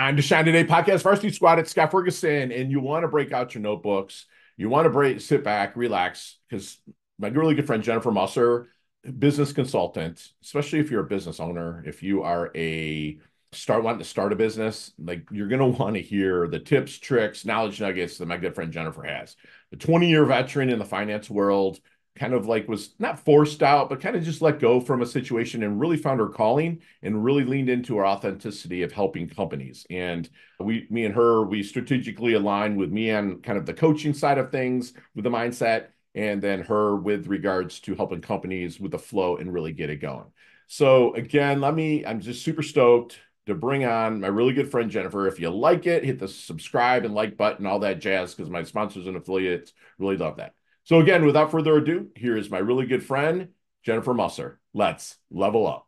Time to Shine Today podcast, Varsity Squad. It's Scott Ferguson, and you want to break out your notebooks. You want to sit back, relax, because my really good friend Jennifer Musser, business consultant, especially if you're a business owner, if you are wanting to start a business, like you're going to want to hear the tips, tricks, knowledge nuggets that my good friend Jennifer has. A 20-year veteran in the finance world, kind of like was not forced out, but kind of just let go from a situation and really found her calling and really leaned into her authenticity of helping companies. And me and her, we strategically aligned with me on kind of the coaching side of things with the mindset, and then her with regards to helping companies with the flow and really get it going. So again, I'm just super stoked to bring on my really good friend Jennifer. If you like it, hit the subscribe and like button, all that jazz, because my sponsors and affiliates really love that. So again, without further ado, here is my really good friend, Jennifer Musser. Let's level up.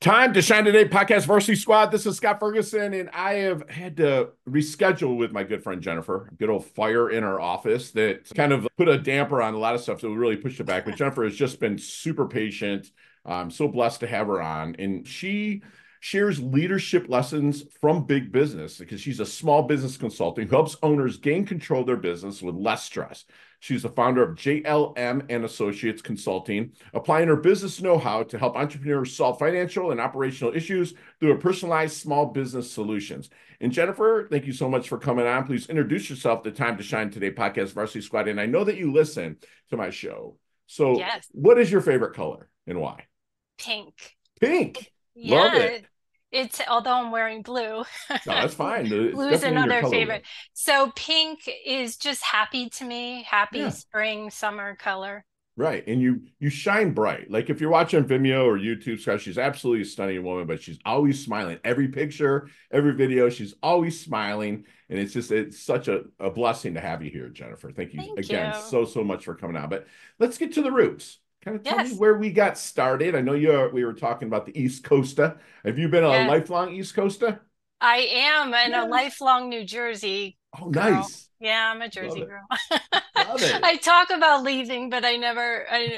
Time to Shine Today podcast, Varsity Squad. This is Scott Ferguson, and I have had to reschedule with my good friend Jennifer. Good old fire in our office that kind of put a damper on a lot of stuff, so we really pushed it back. But Jennifer has just been super patient. I'm so blessed to have her on, and she shares leadership lessons from big business because she's a small business consultant who helps owners gain control of their business with less stress. She's the founder of JLM Associates Consulting, applying her business know-how to help entrepreneurs solve financial and operational issues through a personalized small business solutions. And Jennifer, thank you so much for coming on. Please introduce yourself to Time to Shine Today podcast, Varsity Squad. And I know that you listen to my show. So Yes, what is your favorite color and why? pink. Pink. Love Yeah, it. it's although I'm wearing blue. No, that's fine. It's Blue is definitely in your another color favorite. wheel. So pink is just happy to me, happy Yeah. spring, summer color. Right. And you shine bright. Like if you're watching Vimeo or YouTube, Scott, she's absolutely a stunning woman, but she's always smiling. Every picture, every video, she's always smiling. And it's such a blessing to have you here, Jennifer. Thank you Thank again you. so much for coming on. But let's get to the roots. Kind of tell me Yes, where we got started. I know we were talking about the East Coasta. Have you been a yes. lifelong East Coasta? I am and a Yes. lifelong New Jersey Oh, girl. nice. Yeah, I'm a Love Jersey it. girl. Love it. I talk about leaving, but I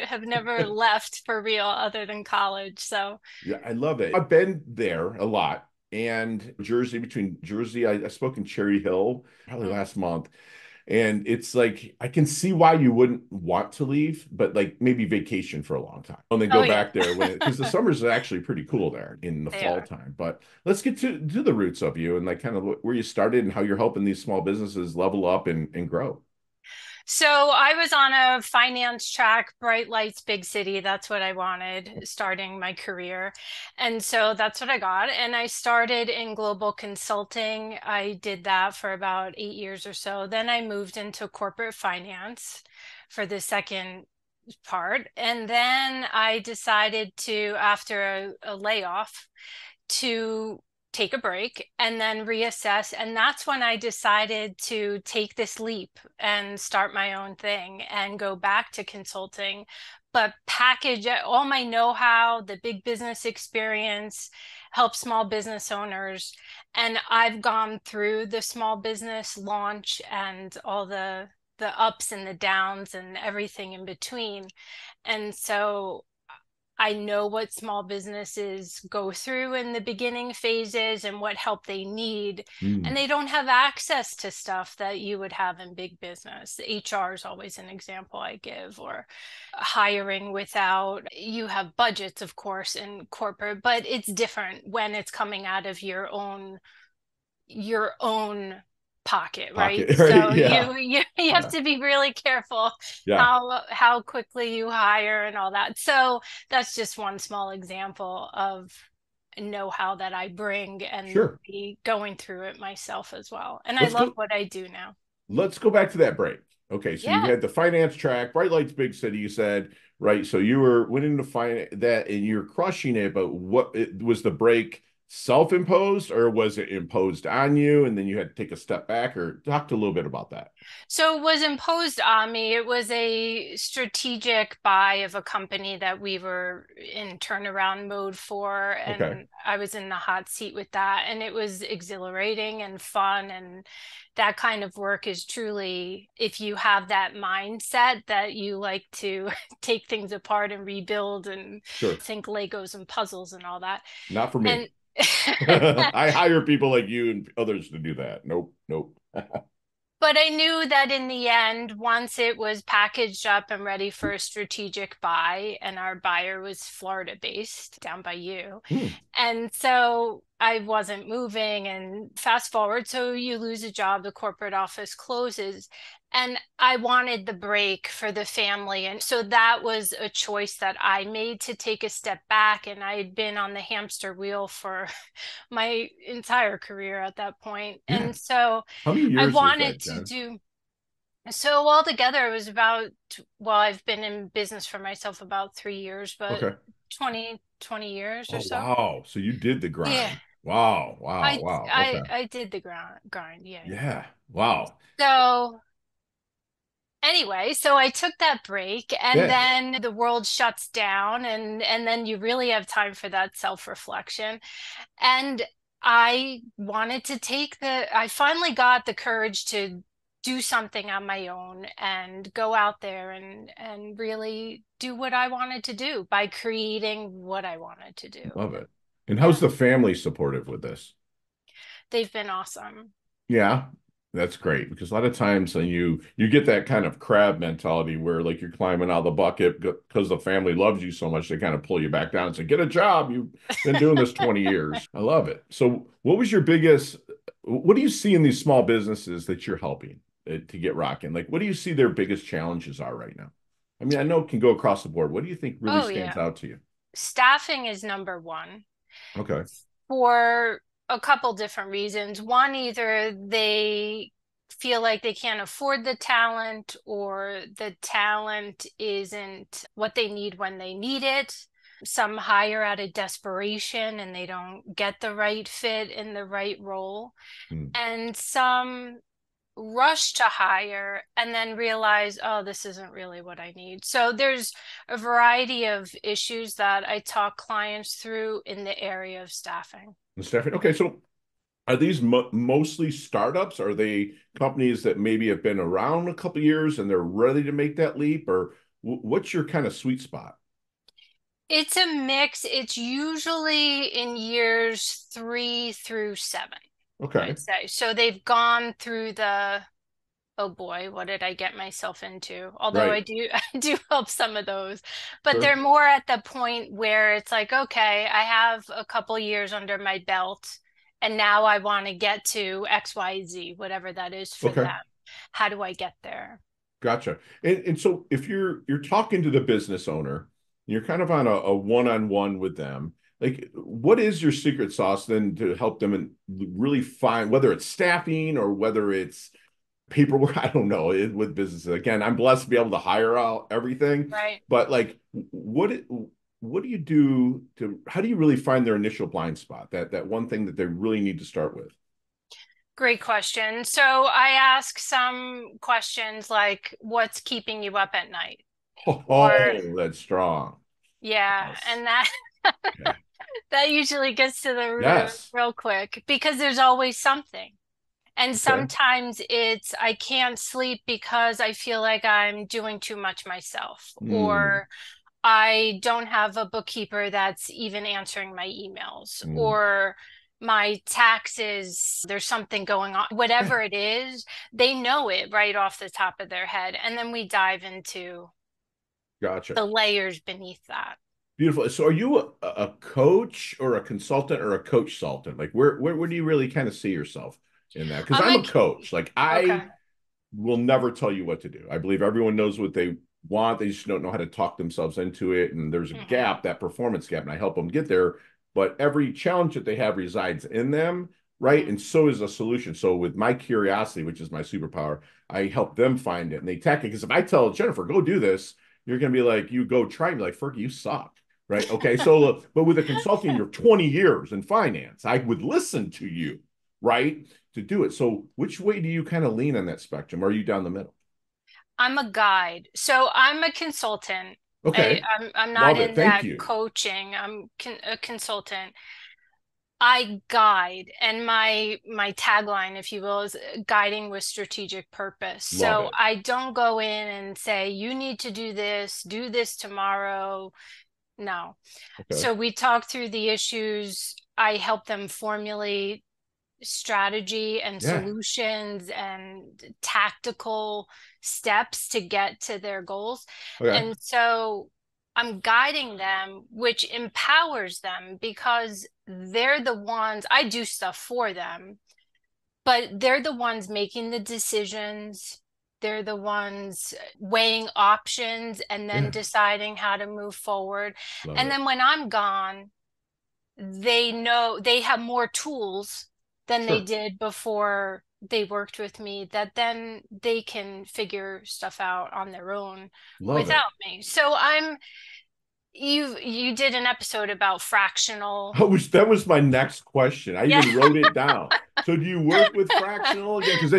have never left for real other than college. So, Yeah, I love it. I've been there a lot. And between Jersey, I spoke in Cherry Hill probably mm. last month. And it's like, I can see why you wouldn't want to leave, but like maybe vacation for a long time. And then Oh go yeah, back there because the summers are actually pretty cool there in the they fall are. time. But let's get to the roots of you and like kind of where you started and how you're helping these small businesses level up and grow. So I was on a finance track, bright lights, big city. That's what I wanted starting my career. And so that's what I got. And I started in global consulting. I did that for about 8 years or so. Then I moved into corporate finance for the second part. And then I decided to, after a layoff, to take a break and then reassess. And that's when I decided to take this leap and start my own thing and go back to consulting, but package all my know-how, the big business experience, help small business owners. And I've gone through the small business launch and all the ups and the downs and everything in between. And so I know what small businesses go through in the beginning phases and what help they need. And Mm. they don't have access to stuff that you would have in big business. HR is always an example I give, or hiring without, you have budgets, of course, in corporate, but it's different when it's coming out of your own pocket, right? Pocket, right? So Yeah. you have Yeah. to be really careful Yeah. how quickly you hire and all that. So that's just one small example of know-how that I bring and Sure. be going through it myself as well. And I Let's love go. what I do now. Let's go back to that break. Okay, so you Yeah. had the finance track, bright lights, big city. You said right. So you were winning to find that, and you're crushing it. But was the break self-imposed, or was it imposed on you, and then you had to take a step back? Or talk a little bit about that. So it was imposed on me. It was a strategic buy of a company that we were in turnaround mode for, Okay. and I was in the hot seat with that. And it was exhilarating and fun. And that kind of work is truly, if you have that mindset that you like to take things apart and rebuild and Sure. think Legos and puzzles and all that. Not for And me. I hire people like you and others to do that. Nope, nope. But I knew that in the end, once it was packaged up and ready for a strategic buy, and our buyer was Florida based down by you. Hmm. And so I wasn't moving. And fast forward, so you lose a job, the corporate office closes. And I wanted the break for the family. And so that was a choice that I made to take a step back. And I had been on the hamster wheel for my entire career at that point. Yeah. And so How many I years was wanted that, to Jen? do so altogether it was about, well, I've been in business for myself about 3 years, but Okay. 20 years or Oh, so. wow. So you did the Yeah. grind. Wow, wow, I wow. I Okay. I did the grind. Yeah, yeah. Yeah. Wow. So anyway, so I took that break and Yeah. then the world shuts down and then you really have time for that self-reflection. And I finally got the courage to do something on my own and go out there and really do what I wanted to do by creating what I wanted to do. Love it. And how's Yeah, the family supportive with this? they've been awesome. Yeah, that's great because a lot of times when you get that kind of crab mentality where like you're climbing out of the bucket because the family loves you so much they kind of pull you back down and say, "Get a job. You've been doing this 20 years." I love it. So, what do you see in these small businesses that you're helping to get rocking? Like, what do you see their biggest challenges are right now? I mean, I know it can go across the board. What do you think really Oh stands yeah. out to you? Staffing is number one Okay. for a couple different reasons. One, either they feel like they can't afford the talent or the talent isn't what they need when they need it. Some hire out of desperation and they don't get the right fit in the right role. Hmm. And some rush to hire and then realize, oh, this isn't really what I need. So there's a variety of issues that I talk clients through in the area of staffing. And Stephanie, okay, so are these mostly startups? Are they companies that maybe have been around a couple of years and they're ready to make that leap? Or what's your kind of sweet spot? It's a mix. It's usually in years 3 through 7, Okay, I'd say. So they've gone through the, oh boy, what did I get myself into? Although right, I do I do help some of those, but they're sure, more at the point where it's like, okay, I have a couple years under my belt and now I want to get to XYZ, whatever that is for okay, them. How do I get there? gotcha. And so if you're talking to the business owner, you're kind of on a one-on-one with them. Like, what is your secret sauce then to help them and really find whether it's staffing or whether it's paperwork. I don't know with businesses. Again, I'm blessed to be able to hire out everything, Right. but like, what do you do to? How do you really find their initial blind spot? That one thing that they really need to start with. Great question. So I ask some questions like, what's keeping you up at night? Or, Oh, that's strong. yeah, Yes. and that Okay. that usually gets to the root Yes. real quick because there's always something. And Okay. sometimes it's I can't sleep because I feel like I'm doing too much myself, Mm, or I don't have a bookkeeper that's even answering my emails, mm. or my taxes, there's something going on. Yeah. Whatever it is, they know it right off the top of their head. And then we dive into Gotcha. the layers beneath that. Beautiful. So, are you a coach or a consultant or a coach consultant? Like, where do you really kind of see yourself in that? Because I'm I'm a, a coach. Like, okay. I will never tell you what to do. I believe everyone knows what they want. They just don't know how to talk themselves into it. And there's a Hmm. gap, that performance gap, and I help them get there. But every challenge that they have resides in them, right? Hmm. And so is a solution. So with my curiosity, which is my superpower, I help them find it and they tack it. Because if I tell Jennifer, go do this, you're gonna be like, you go try and be like, Fergie, you suck. Right. Okay. So, but with a consulting, you're 20 years in finance. I would listen to you, right? To do it. So which way do you kind of lean on that spectrum? Or are you down the middle? I'm a guide. So I'm a consultant. Okay. I'm not Love it. in Thank that you. coaching. A consultant. I guide, and my tagline, if you will, is guiding with strategic purpose. Love So it. I don't go in and say, you need to do this tomorrow. No. Okay. So we talk through the issues. I help them formulate strategy and Yeah. solutions and tactical steps to get to their goals. Okay. And so I'm guiding them, which empowers them because they're the ones, I do stuff for them, but they're the ones making the decisions. They're the ones weighing options and then Yeah. deciding how to move forward. Love And it. then when I'm gone, they know they have more tools than they Sure. did before they worked with me, that then they can figure stuff out on their own Love it. without me. So you did an episode about fractional. That was my next question. I Yeah. even wrote it down. So do you work with fractional again? Because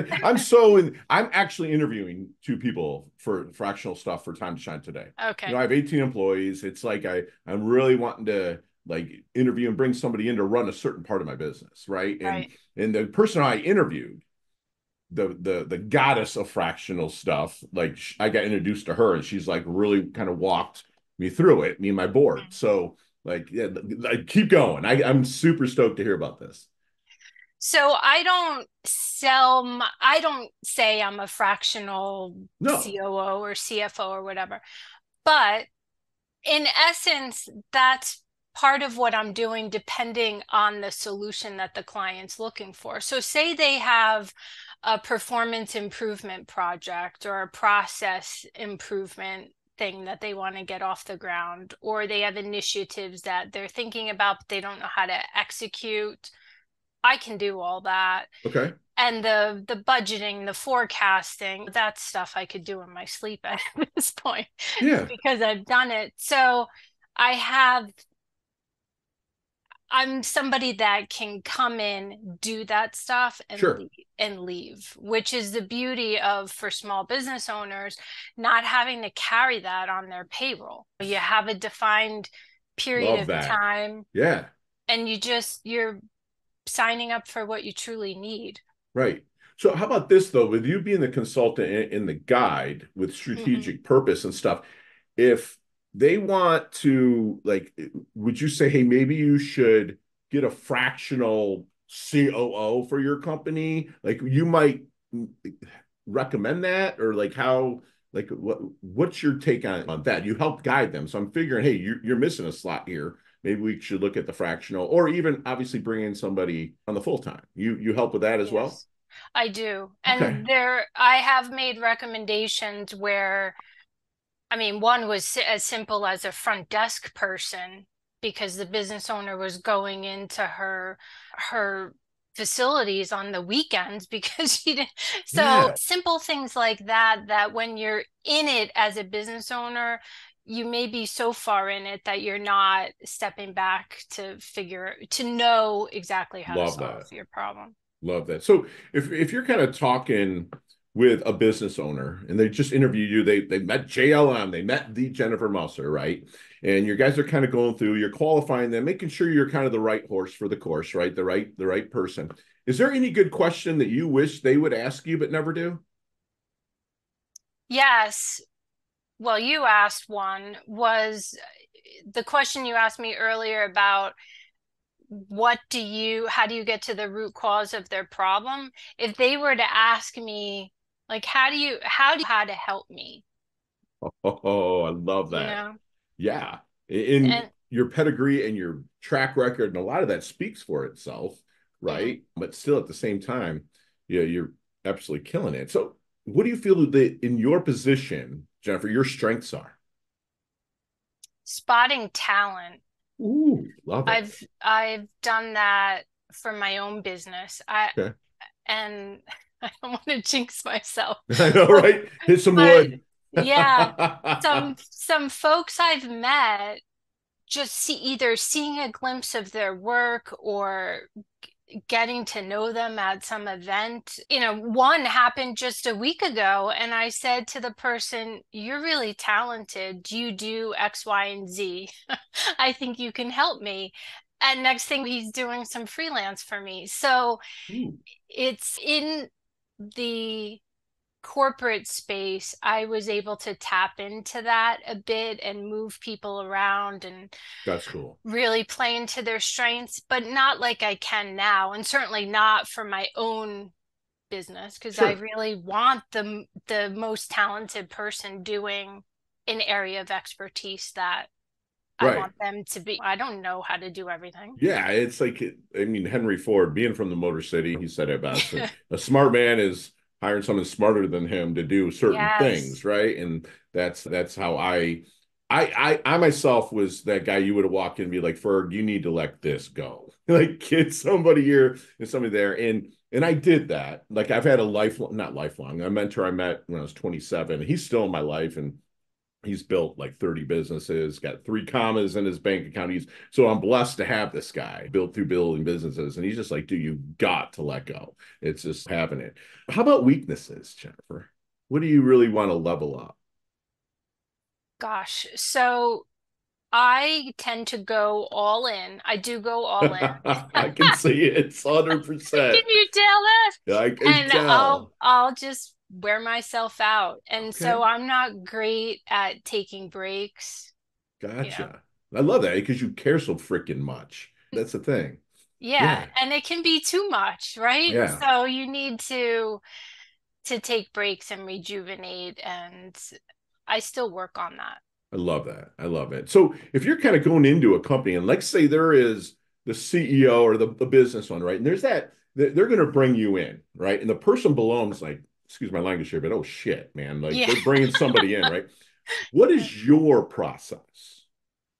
I'm actually interviewing two people for fractional stuff for Time to Shine today. Okay. I have 18 employees. It's like I'm really wanting to like interview and bring somebody in to run a certain part of my business, right? And Right. and the person I interviewed, the goddess of fractional stuff, like I got introduced to her and she's like really kind of walked me through it, me and my board. So like, yeah, like, keep going. I'm super stoked to hear about this. So I don't say I'm a fractional No. COO or CFO or whatever, but in essence, that's part of what I'm doing depending on the solution that the client's looking for. So say they have a performance improvement project or a process improvement thing that they want to get off the ground, or they have initiatives that they're thinking about, but they don't know how to execute. I can do all that. Okay. And the budgeting, the forecasting, that stuff I could do in my sleep at this point Yeah. because I've done it. So I have I'm somebody that can come in, do that stuff Sure. and leave, which is the beauty of for small business owners not having to carry that on their payroll. You have a defined period Love of that. time Yeah. and you're signing up for what you truly need. Right. So how about this though, with you being the consultant and the guide with Mhm. strategic purpose and stuff, if they want to like, would you say, hey, maybe you should get a fractional COO for your company? Like you might recommend that, or like how, like what's your take on that? You help guide them. So I'm figuring, hey, you're missing a slot here. Maybe we should look at the fractional, or even obviously bring in somebody on the full time. You help with that as well? Yes, I do. Okay. And I have made recommendations where I mean, one was as simple as a front desk person because the business owner was going into her facilities on the weekends because she didn't. So Yeah. simple things like that, that when you're in it as a business owner, you may be so far in it that you're not stepping back to know exactly how to Love solve that. your problem. Love that. So if you're kind of talking with a business owner and they just interviewed you, they met JLM, they met the Jennifer Musser, right? And your guys are kind of going through, you're qualifying them, making sure you're kind of the right horse for the course, right? The right person. Is there any good question that you wish they would ask you but never do? Yes. Well, you asked one was the question you asked me earlier about how do you get to the root cause of their problem? If they were to ask me, like, how to help me, Oh, I love you that. know? Yeah. In And your pedigree and your track record, and a lot of that speaks for itself, mhm, right? But still at the same time, yeah, you're absolutely killing it. So what do you feel that in your position, Jennifer, your strengths are? spotting talent. Ooh, love it. I've done that for my own business. Okay. And I don't want to jinx myself, I know, but right? Hit some but wood. yeah, some folks I've met just either seeing a glimpse of their work or getting to know them at some event. One happened just a week ago, and I said to the person, "You're really talented. Do you do X, Y, and Z? I think you can help me." And next thing, he's doing some freelance for me. So Ooh, it's in the corporate space, I was able to tap into that a bit and move people around and That's cool. really play into their strengths, but not like I can now, and certainly not for my own business, because I Sure. really want the most talented person doing an area of expertise that I Right. want them to be. I don't know how to do everything. Yeah, it's like, I mean, Henry Ford, being from the Motor City, he said it best. A smart man is hiring someone smarter than him to do certain Yes. things, right? And that's how I myself was that guy you would have walked in and be like, Ferg, you need to let this go. Like, get somebody here and somebody there. And I did that. Like, I've had a lifelong, not lifelong, a mentor I met when I was 27. He's still in my life, and he's built like 30 businesses, got 3 commas in his bank account. So I'm blessed to have this guy built through building businesses. And he's just like, dude, you got to let go. It's just having it. How about weaknesses, Jennifer? What do you really want to level up? Gosh. So I tend to go all in. I do go all in. I can see it. It's Can 100%. you tell that? I can And tell. I'll just wear myself out. And so Okay. I'm not great at taking breaks, you know. Gotcha. I love that because you care so freaking much. That's the thing. Yeah, Yeah. and it can be too much, right? Yeah. So you need to take breaks and rejuvenate, and I still work on that. I love that. I love it. So if you're kind of going into a company and let's say there is the CEO or the business one, right? And there's that, they're going to bring you in, right? And the person below them's like, excuse my language here, but oh shit, man. Like Yeah. they're bringing somebody in, right? What is your process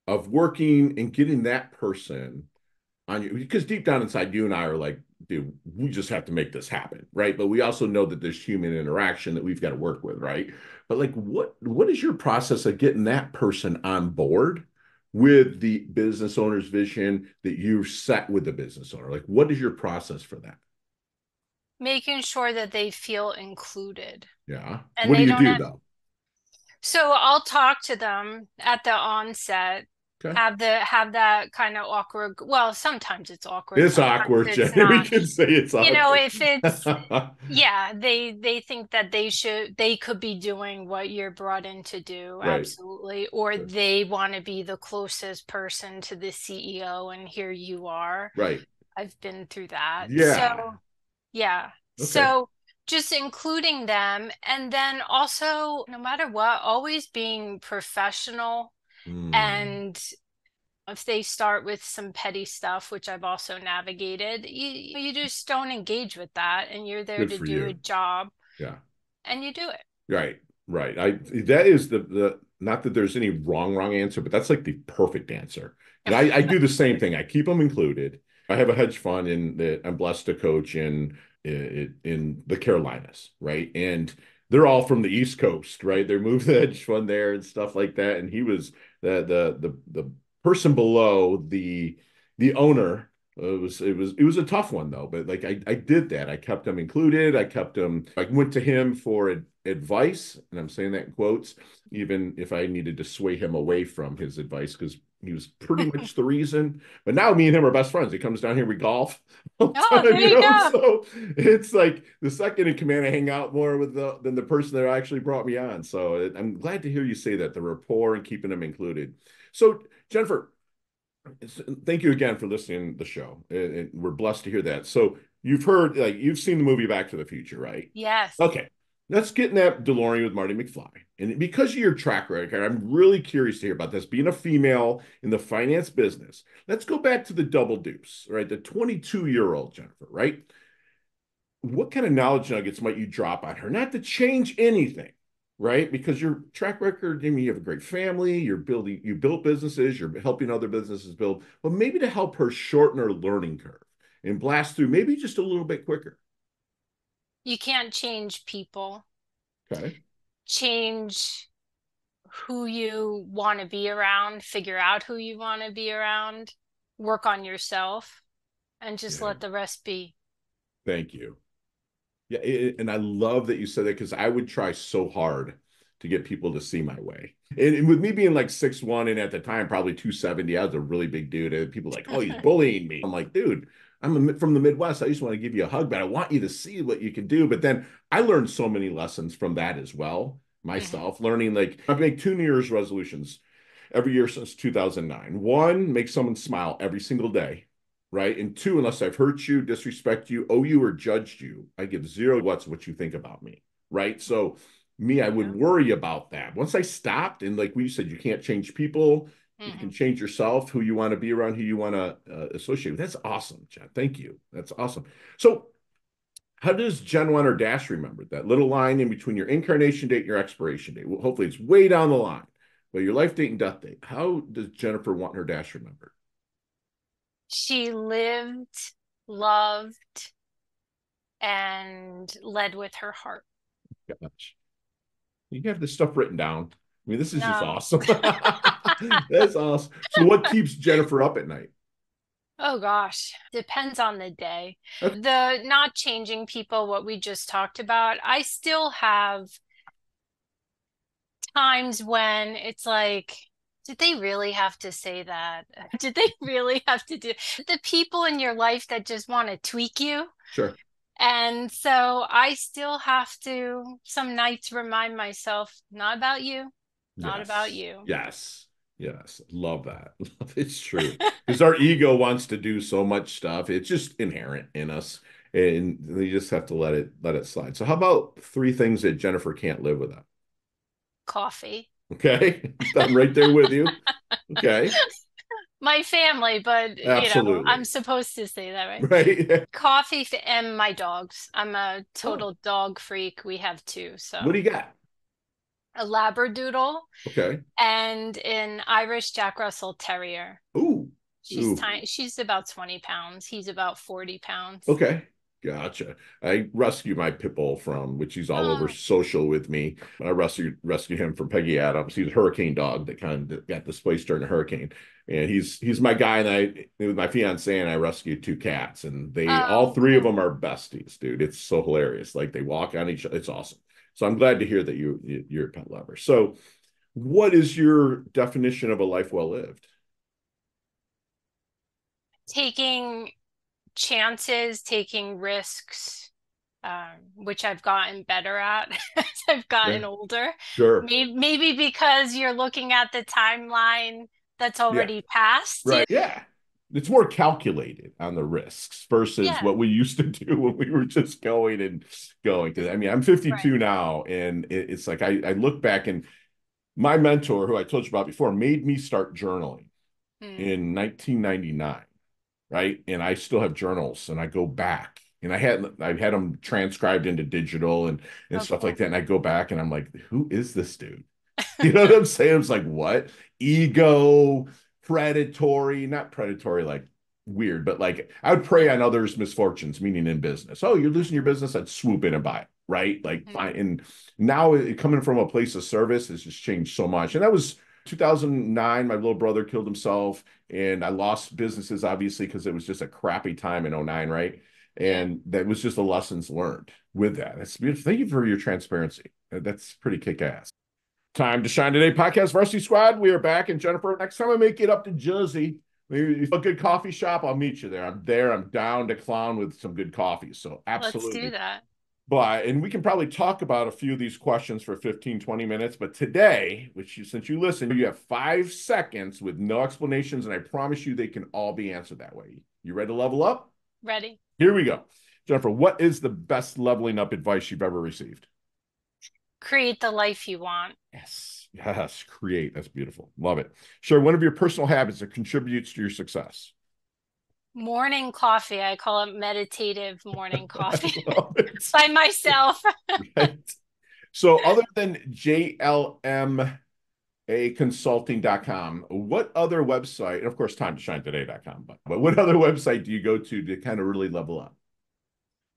of working and getting that person on you? Because deep down inside, you and I are like, dude, we just have to make this happen, right? But we also know that there's human interaction that we've got to work with, right? But like, what is your process of getting that person on board with the business owner's vision that you've set with the business owner? Like, what is your process for that? Making sure that they feel included Yeah. and What do they you don't do have. though? So I'll talk to them at the onset, Okay. have that kind of awkward, well, sometimes it's awkward, It's sometimes awkward, it's Jenny. We not. can say it's You know, awkward. if it's, yeah, they think that they could be doing what you're brought in to do, Right. absolutely, or they want to be the closest person to the CEO, and here you are. Right. I've been through that. Yeah. So, yeah. Okay. So just including them, and then also, no matter what, always being professional. Hmm. And if they start with some petty stuff, which I've also navigated, you just don't engage with that, and you're there Good to for do a you. job, Yeah. and you do it. Right, right. I that is the not that there's any wrong answer, but that's like the perfect answer. And I do the same thing. I keep them included. I have a hedge fund in that I'm blessed to coach in the Carolinas, right? And they're all from the East Coast, right? They moved the hedge fund there and stuff like that. And he was the person below the owner. It was a tough one though, but like I did that. I kept them included. I kept them. I went to him for advice, and I'm saying that in quotes, even if I needed to sway him away from his advice because he was pretty much the reason. But now me and him are best friends. He comes down here, we golf all the Oh, time, there you go. So it's like the second in command. I hang out more with than the person that actually brought me on. So I'm glad to hear you say that the rapport and keeping them included. So Jennifer, thank you again for listening to the show. We're blessed to hear that. So you've heard, like, you've seen the movie Back to the Future, right? Yes. Okay. Let's get in that DeLorean with Marty McFly. And because of your track record, I'm really curious to hear about this. Being a female in the finance business, let's go back to the double deuce, right? The 22-year-old Jennifer, right? What kind of knowledge nuggets might you drop on her? Not to change anything, right? Because your track record, I mean, you have a great family, you built businesses, you're helping other businesses build, but maybe to help her shorten her learning curve and blast through maybe just a little bit quicker. You can't change people, Okay. change who you want to be around, figure out who you want to be around, work on yourself, and just Yeah. let the rest be. Thank you. Yeah. And I love that you said that because I would try so hard to get people to see my way. And with me being like 6'1" and at the time probably 270, I was a really big dude. And people like, oh, he's bullying me. I'm like, dude, from the Midwest. I just want to give you a hug, but I want you to see what you can do. But then I learned so many lessons from that as well, Hmm. myself, learning like I've made 2 New Year's resolutions every year since 2009. One, make someone smile every single day, right? And two, unless I've hurt you, disrespect you, owe you, or judged you, I give zero what's what you think about me, right? So me, I would Yeah. worry about that. Once I stopped, and like we said, you can't change people. You can Hmm. change yourself, who you want to be around, who you want to associate with. That's awesome, Jen. Thank you. That's awesome. So, how does Jen want her dash remembered? That little line in between your incarnation date and your expiration date. Well, hopefully, it's way down the line, but your life date and death date. How does Jennifer want her dash remembered? She lived, loved, and led with her heart. Gosh, you have this stuff written down. I mean, this is just No. awesome. That's awesome. So, what keeps Jennifer up at night? Oh gosh, depends on the day. Okay. The not changing people, what we just taled about, I still have times when it's like, did they really have to say that? Did they really have to do the people in your life that just want to tweak you? Sure. And so I still have to some nights remind myself, not about you, not about Yes. you. Yes. Yes. Love that. It's true. Because our ego wants to do so much stuff. It's just inherent in us. And you just have to let it slide. So how about 3 things that Jennifer can't live without? Coffee. Okay. I'm right there with you. Okay. My family, but I'm Absolutely. supposed to say that, right? Right. And my dogs. I'm a Oh, total dog freak. We have two, what do so you got? a Labradoodle Okay. and an Irish Jack Russell Terrier. Ooh. She's Ooh. tiny. She's about 20 pounds. He's about 40 pounds. Okay. Gotcha. I rescued my pit bull from, which he's all over Oh, social with me. I rescued him from Peggy Adams. He's a hurricane dog that kind of got displaced during a hurricane. And he's my guy. And I with my fiance and I rescued 2 cats. And they all oh, 3 of cool. them are besties, dude. It's so hilarious. Like they walk on each other. It's awesome. So I'm glad to hear that you're a pet lover. So what is your definition of a life well lived? Taking chances, taking risks, which I've gotten better at as I've Yeah, gotten older. sure. Maybe because you're looking at the timeline that's Yeah. already passed. Right. Yeah. It's more calculated on the risks versus Yeah, what we used to do when we were just going and going. Because I mean, I'm right. 52 now, and it's like I look back and my mentor, who I told you about before, made me start journaling Hmm. in 1999, right? And I still have journals, and I go back, and I had them transcribed into digital and Oh, stuff like cool. that. And I go back, and I'm like, who is this dude? You know what I'm saying? It's like, what? Ego, predatory, not predatory, like weird, but like I would prey on others' misfortunes, meaning in business. Oh, you're losing your business, I'd swoop in and buy it, right? Like, fine. Hmm. And now coming from a place of service has just changed so much. And that was 2009. My little brother killed himself, and I lost businesses, obviously, because it was just a crappy time in '09, right? Yeah. And that was just the lessons learned with that. That's beautiful. Thank you for your transparency. That's pretty kick ass. Time to Shine Today podcast varsity squad. We are back. And Jennifer, next time I make it up to Jersey, maybe a good coffee shop, I'll meet you there. I'm there. I'm down to clown with some good coffee. So Let's do absolutely. that. And we can probably talk about a few of these questions for 15, 20 minutes. But today, since you listen, you have 5 seconds with no explanations. And I promise you they can all be answered that way. You ready to level up? Ready? Here we go. Jennifer, what is the best leveling up advice you've ever received? Create the life you want. Yes. Yes. Create. That's beautiful. Love it. Share one of your personal habits that contributes to your success. Morning coffee. I call it meditative morning I coffee love it. by myself. Right. So, other than JLM consulting.com, what other website, and of course, time to shine today.com, but what other website do you go to kind of really level up?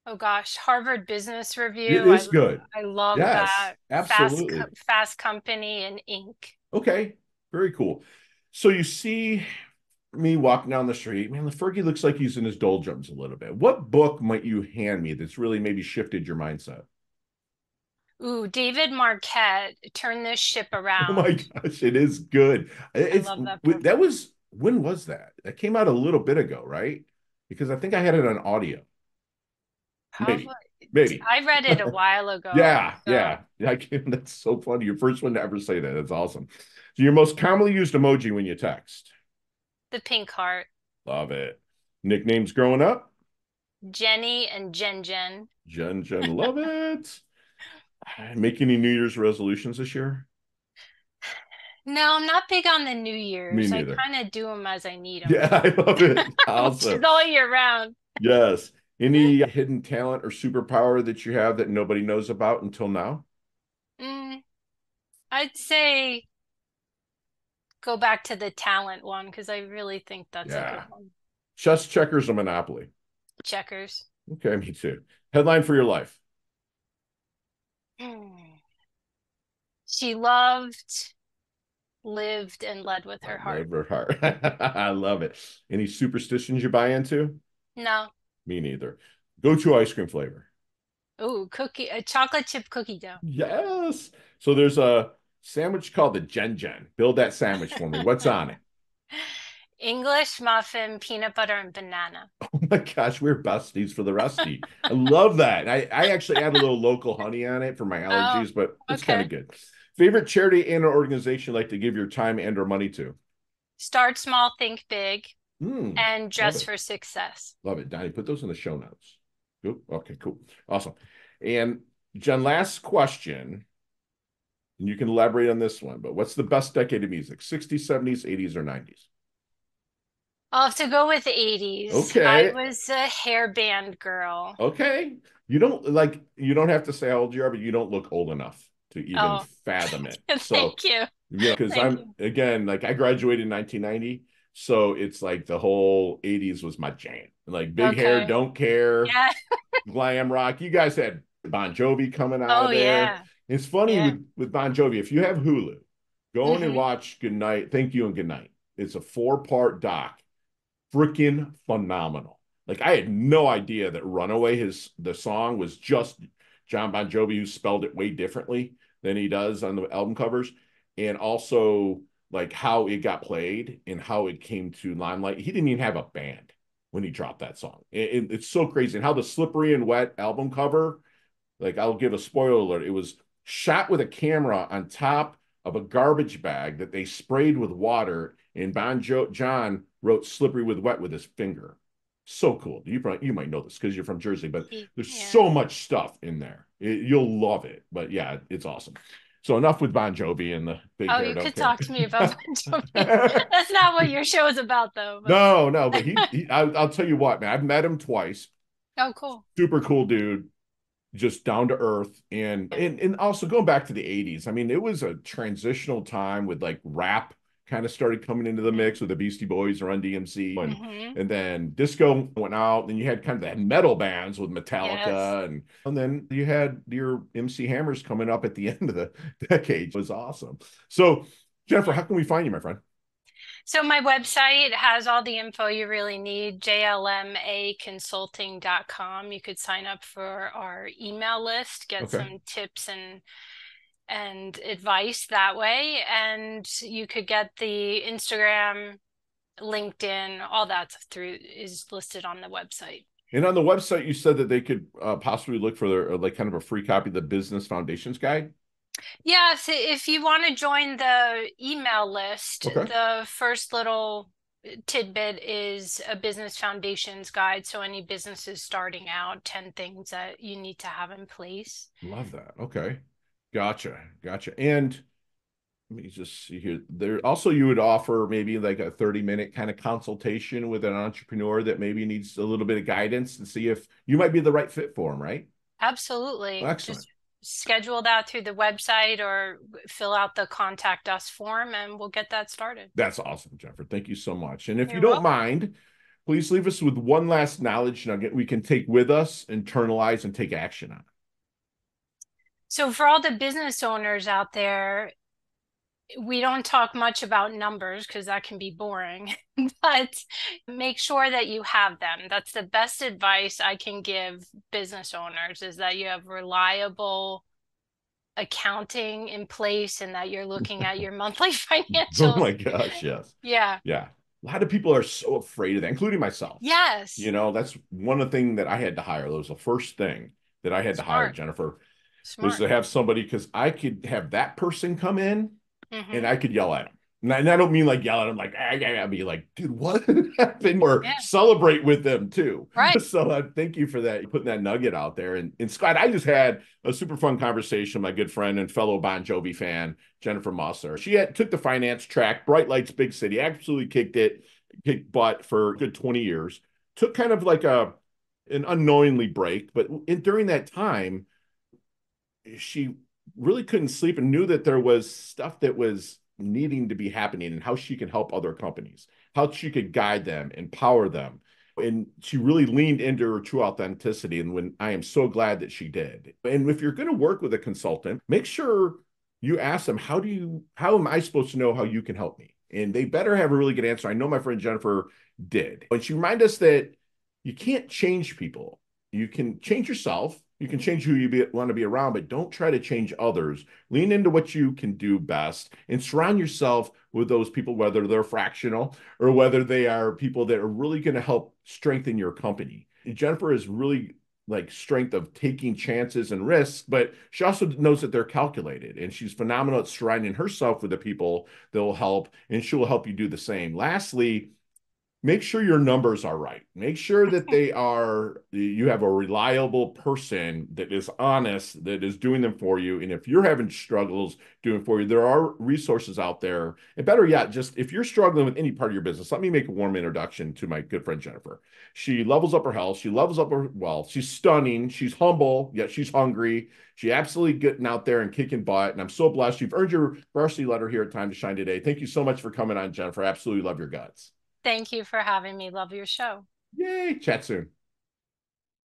Oh gosh, Harvard Business It Review. is good. I love Yes, that. absolutely. Fast Company and Inc. Okay, very cool. So, you see me walking down the street, man, Fergie looks like he's in his doldrums a little bit. What book might you hand me that's really maybe shifted your mindset? Ooh, David Marquette, Turn This Ship Oh my Around. gosh, it is good. I It's love that book. that was when was that? That came out a little bit ago, right? Because I think I had it on audio. Probably. Maybe, maybe. I read it a while ago. Yeah, So yeah. That's so funny. Your first one to ever say that. That's awesome. So your most commonly used emoji when you text. the pink heart, Love it. Nicknames growing up. Jenny and Jen Jen. Jen, love it. Make any New Year's resolutions this year? No, I'm not big on the New Me Year's. I neither. kind of do them as I need them, Yeah, I love it. which is Awesome. all year round. Yes. Any hidden talent or superpower that you have that nobody knows about until now? Mm, I'd say go back to the talent one because I really think that's a good Yeah. one. Chess, checkers, or Monopoly? Checkers. Okay, me too. Headline for your life. Hmm. She loved, lived, and led with her heart. Live or heart. I love it. Any superstitions you buy into? No. Me neither. Go to ice cream flavor. Ooh, cookie, a chocolate chip cookie dough. Yes. So there's a sandwich called the Jen. Build that sandwich for me. What's on it? English muffin, peanut butter, and banana. Oh my gosh, we're besties for the rusty. I love that. I actually add a little local honey on it for my Oh, allergies, but it's kind okay. of good. Favorite charity and or organization you like to give your time and or money to? Start small, think big, and Love dress it. for success. Love it. Donnie, put those in the show notes. Oop, okay, cool. Awesome. And Jen, last question, and you can elaborate on this one, but what's the best decade of music? 60s, 70s, 80s, or 90s? I'll have to go with the 80s. I Okay. was a hair band girl. Okay. You don't have to say how old you are, but you don't look old enough to even Oh, fathom it. So, thank you. because Thank I'm you. again, like I graduated in 1990. So it's like the whole 80s was my jam. Like big hair, Okay. don't care, Yeah. glam rock. You guys had Bon Jovi coming out Oh, of there. yeah. It's funny Yeah. with Bon Jovi, if you have Hulu, go in and Hmm. watch Good Night, Thank You and Good Night. It's a 4-part doc, freaking phenomenal. Like I had no idea that Runaway, the song was just John Bon Jovi who spelled it way differently than he does on the album covers. And also like how it got played and how it came to limelight. He didn't even have a band when he dropped that song. It's so crazy. And how the Slippery and Wet album cover, like I'll give a spoiler alert, it was shot with a camera on top of a garbage bag that they sprayed with water, and John wrote "slippery with wet" with his finger. So cool. You might know this because you're from Jersey, but there's Yeah. so much stuff in there. You'll love it. But yeah, it's awesome. So enough with Bon Jovi and the big Oh, hair. you Don't could care. talk to me about Bon Jovi. That's not what your show is about, though. But No, but I'll tell you what, man. I've met him twice. oh, cool. Super cool dude, just down to earth, and also going back to the 80s. I mean, it was a transitional time with like rap kind of started coming into the mix with the Beastie Boys or Run DMC, Mm-hmm. and then disco went out. Then you had kind of the metal bands with Yes. Metallica, and then you had your MC Hammers coming up at the end of the decade. It was awesome. So Jennifer, Yeah. how can we find you, my friend? So my website has all the info you really need, jlmaconsulting.com. You could sign up for our email list, get Okay. some tips and advice that way. And you could get the Instagram, LinkedIn, all that through is listed on the website. And on the website, you said that they could possibly look for their like kind of a free copy of the Business Foundations Guide. Yeah, so if you want to join the email list, Okay. the first little tidbit is a business foundations guide. So any businesses starting out, 10 things that you need to have in place. Love that. Okay. Gotcha. And let me just see here. There also you would offer maybe like a 30-minute kind of consultation with an entrepreneur that maybe needs a little bit of guidance and see if you might be the right fit for them, right? Absolutely. Excellent. Just schedule that through the website or fill out the contact us form and we'll get that started. That's awesome, Jennifer. Thank you so much. And if you You're don't welcome. mind, please leave us with one last knowledge nugget we can take with us, internalize, and take action on. So for all the business owners out there, we don't talk much about numbers because that can be boring, but make sure that you have them. That's the best advice I can give business owners is that you have reliable accounting in place and that you're looking at your monthly Oh financials. my gosh, yes. Yeah. Yeah. A lot of people are so afraid of that, including myself. Yes. That's one of the things that I had to hire. That was the first thing that I had to hire, Smart. Jennifer, was Smart. to have somebody, because I could have that person come in and Hmm. I could yell at him. And I don't mean like yell at him like, I be like, dude, what happened? Or Yeah. celebrate with them too. Right. So thank you for that, putting that nugget out there. And Scott, I just had a super fun conversation with my good friend and fellow Bon Jovi fan, Jennifer Musser. She took the finance track, bright lights, big city, absolutely kicked butt for a good 20 years. Took kind of like an unknowingly break, but during that time, she really couldn't sleep and knew that there was stuff that was needing to be happening and how she could help other companies, how she could guide them, empower them. And she really leaned into her true authenticity. And when I am so glad that she did. And if you're going to work with a consultant, make sure you ask them, how am I supposed to know how you can help me? And they better have a really good answer. I know my friend Jennifer did. But she reminded us that you can't change people. You can change yourself. You can change who you want to be around, but don't try to change others. Lean into what you can do best and surround yourself with those people, whether they're fractional or whether they are people that are really going to help strengthen your company. Jennifer is really like strength of taking chances and risks, but she also knows that they're calculated, and she's phenomenal at surrounding herself with the people that will help, and she will help you do the same. Lastly, make sure your numbers are right. Make sure that you have a reliable person that is honest, that is doing them for you. And if you're having struggles doing for you, there are resources out there. And better yet, just if you're struggling with any part of your business, let me make a warm introduction to my good friend Jennifer. She levels up her health. She levels up her wealth. She's stunning. She's humble, yet she's hungry. She absolutely getting out there and kicking butt. And I'm so blessed. You've earned your varsity letter here at Time to Shine today. Thank you so much for coming on, Jennifer. Absolutely love your guts. Thank you for having me. Love your show. Yay. Chat soon.